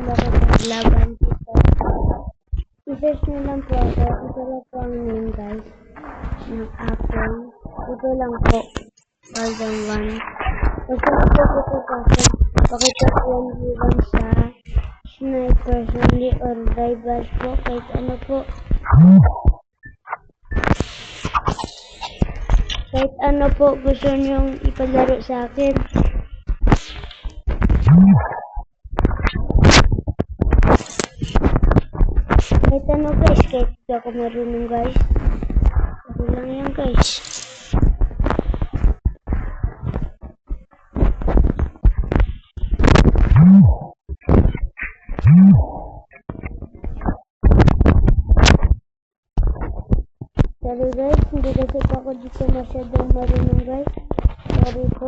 makipaglaban dito. I-search nyo lang po ako. Ito lang po ang name guys ng Apple. Ito lang po. Golden one. Pag sinasabi ko sa akin, pakita ko yan bilang sa sniper, only or rivals po. Kahit ano po. Kahit ano po gusto nyong ipalaro sa akin. Kahit ano guys, kahit hindi ako marunong guys. Ako lang yan guys. Sorry guys, hindi kasi ako dito masyadong marunong guys. Sorry po.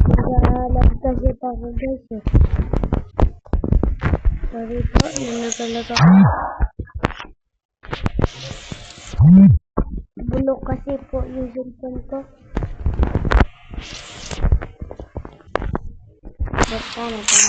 Nag-aalag kasi pa ako guys eh. Sorry po, nanagalag ako. Bulok kasi po yung cellphone ko. Sana po.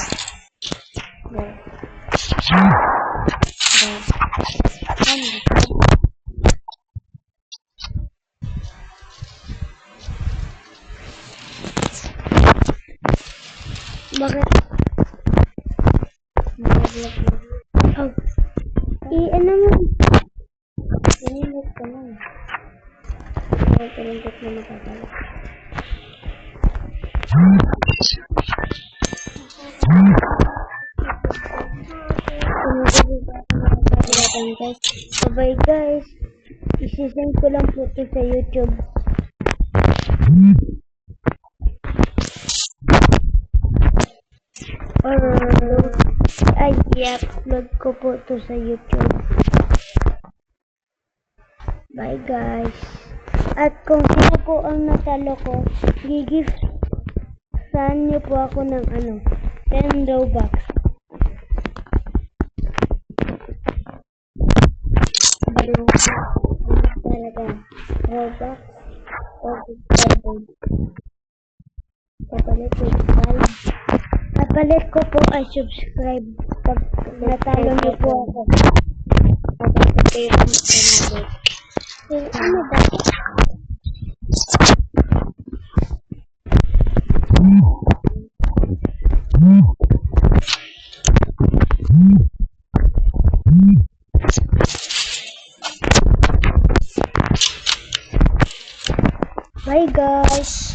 Bakit? Oh. Ano mo? Pinindot ka na. Pinindot na makakala. Guys. Bye guys. Isisend ko lang po ito sa YouTube. Or i-upload ko po ito sa YouTube. Bye guys. At kung sino po ang natalo ko, gigift saan niyo po ako ng 10 Robux. Talaga Robux o kapalit ko po ay subscribe pag natalo niyo po ako. Ano ba? Bye guys.